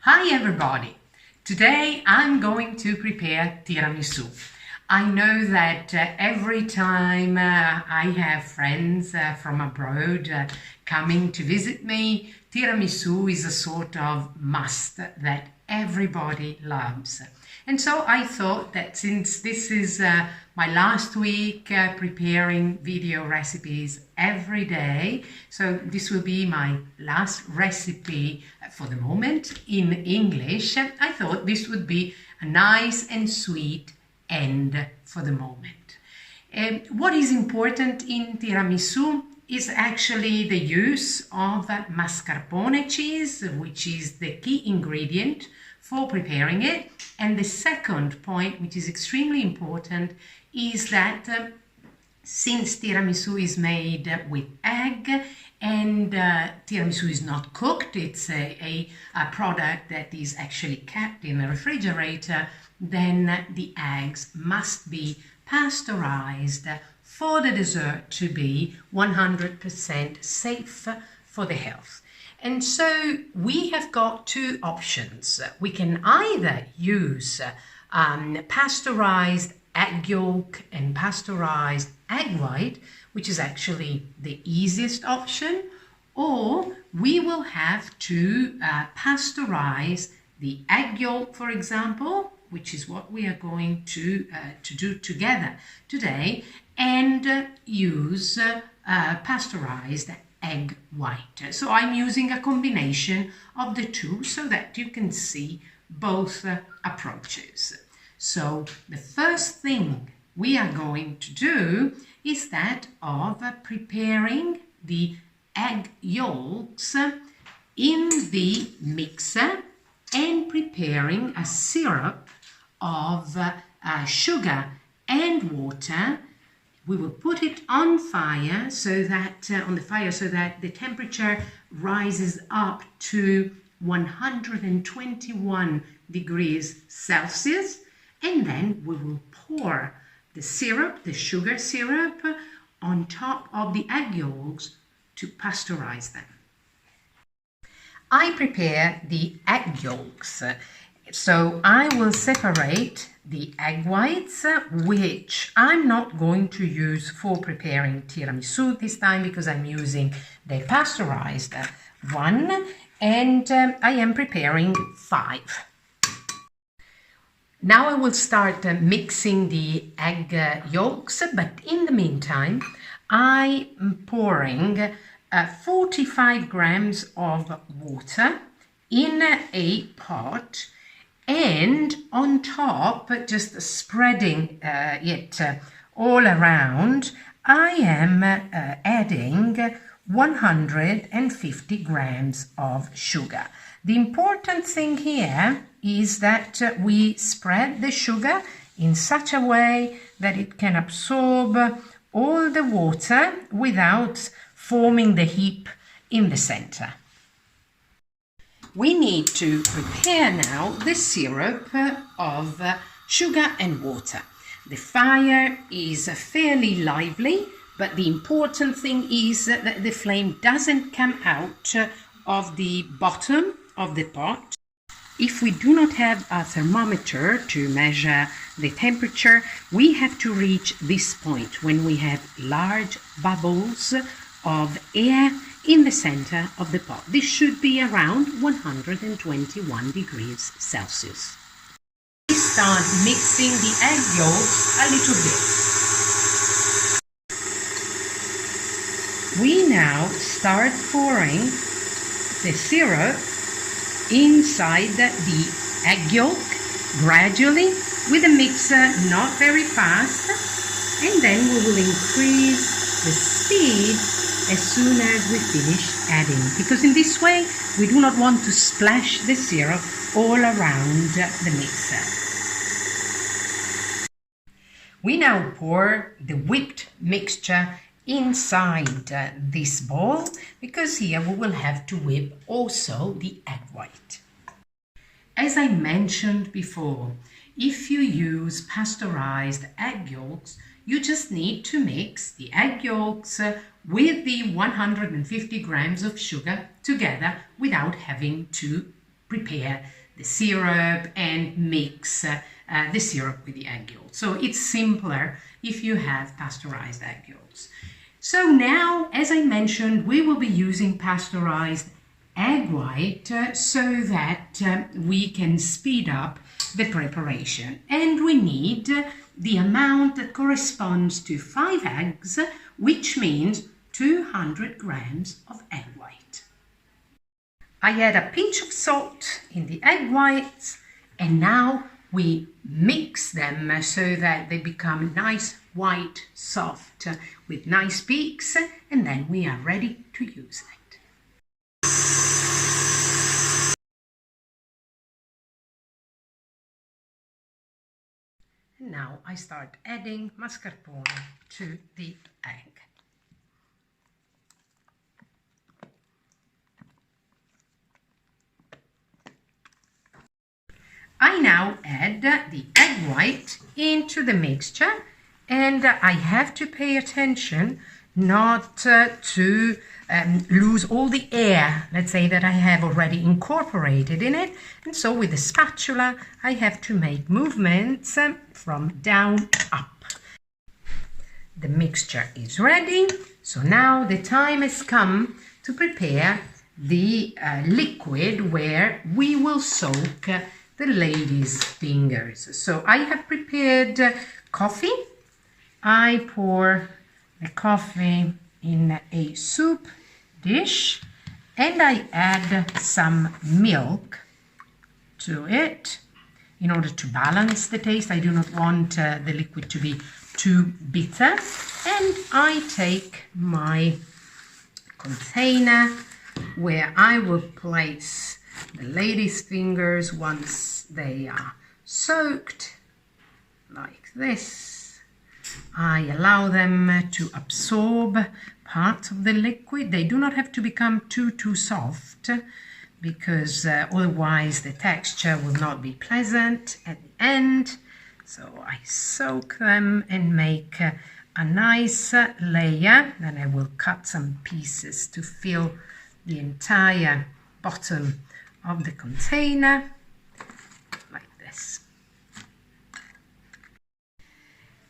Hi everybody! Today I'm going to prepare tiramisu. I know that every time I have friends from abroad coming to visit me, tiramisu is a sort of must that everybody loves. And so I thought that since this is my last week preparing video recipes every day, so this will be my last recipe for the moment in English, I thought this would be a nice and sweet end for the moment. What is important in tiramisu is actually the use of mascarpone cheese, which is the key ingredient for preparing it. And the second point, which is extremely important, is that since tiramisu is made with egg and tiramisu is not cooked, it's a product that is actually kept in the refrigerator, then the eggs must be pasteurized for the dessert to be 100% safe for the health. And so we have got two options. We can either use pasteurized egg yolk and pasteurized egg white, which is actually the easiest option, or we will have to pasteurize the egg yolk, for example, which is what we are going to do together today, and use pasteurized egg white. So I'm using a combination of the two so that you can see both approaches. So the first thing we are going to do is that of preparing the egg yolks in the mixer and preparing a syrup of sugar and water. We will put it on fire so that the temperature rises up to 121 degrees Celsius, and then we will pour the syrup, the sugar syrup, on top of the egg yolks to pasteurize them. I prepare the egg yolks. So I will separate the egg whites, which I'm not going to use for preparing tiramisu this time because I'm using the pasteurized one, and I am preparing 5. Now I will start mixing the egg yolks, but in the meantime I'm pouring 45 grams of water in a pot, and on top, just spreading it all around, I am adding 150 grams of sugar. The important thing here is that we spread the sugar in such a way that it can absorb all the water without forming the heap in the center. We need to prepare now the syrup of sugar and water. The fire is fairly lively, but the important thing is that the flame doesn't come out of the bottom of the pot. If we do not have a thermometer to measure the temperature, we have to reach this point when we have large bubbles of air in the center of the pot. This should be around 121 degrees Celsius. We start mixing the egg yolks a little bit. We now start pouring the syrup inside the egg yolk gradually with a mixer, not very fast, and then we will increase the speed as soon as we finish adding, because in this way we do not want to splash the syrup all around the mixer. We now pour the whipped mixture inside this bowl, because here we will have to whip also the egg white. As I mentioned before, if you use pasteurized egg yolks, you just need to mix the egg yolks with the 150 grams of sugar together without having to prepare the syrup and mix the syrup with the egg yolk. So it's simpler if you have pasteurized egg yolks. So now, as I mentioned, we will be using pasteurized egg white so that we can speed up the preparation. And we need the amount that corresponds to 5 eggs, which means 200 grams of egg white. I add a pinch of salt in the egg whites, and now we mix them so that they become nice, white, soft, with nice peaks, and then we are ready to use it. And now I start adding mascarpone to the egg. I now add the egg white into the mixture, and I have to pay attention not to lose all the air, let's say, that I have already incorporated in it. And so with the spatula, I have to make movements from down up. The mixture is ready, so now the time has come to prepare the liquid where we will soak the lady's fingers. So I have prepared coffee. I pour the coffee in a soup dish and I add some milk to it in order to balance the taste. I do not want the liquid to be too bitter. And I take my container where I will place the lady's fingers once they are soaked, like this. I allow them to absorb part of the liquid. They do not have to become too soft, because otherwise the texture will not be pleasant at the end. So I soak them and make a nice layer. Then I will cut some pieces to fill the entire bottom of the container, like this.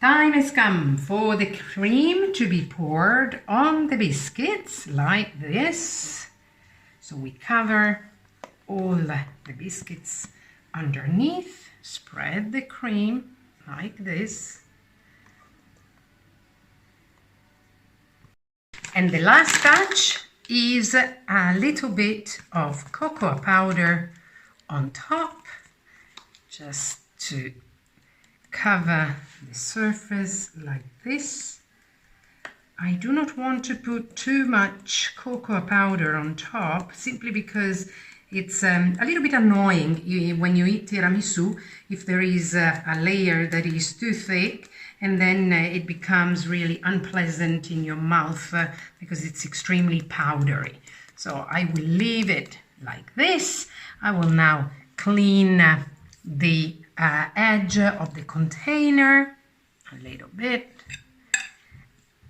Time has come for the cream to be poured on the biscuits, like this. So we cover all the biscuits underneath, spread the cream like this. And the last touch is a little bit of cocoa powder on top, just to cover the surface like this. I do not want to put too much cocoa powder on top, simply because it's a little bit annoying when you eat tiramisu if there is a layer that is too thick, and then it becomes really unpleasant in your mouth because it's extremely powdery. So I will leave it like this. I will now clean the edge of the container a little bit,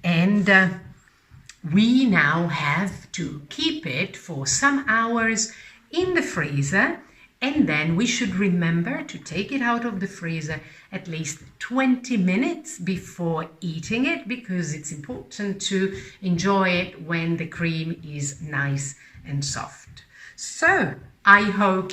and we now have to keep it for some hours in the freezer, and then we should remember to take it out of the freezer at least 20 minutes before eating it, because it's important to enjoy it when the cream is nice and soft. So I hope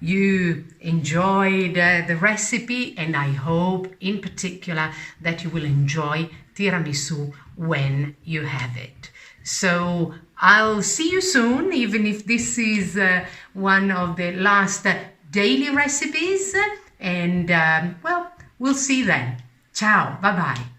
you enjoyed the recipe, and I hope in particular that you will enjoy tiramisu when you have it. So I'll see you soon, even if this is one of the last daily recipes. And well, we'll see then. Ciao, bye-bye.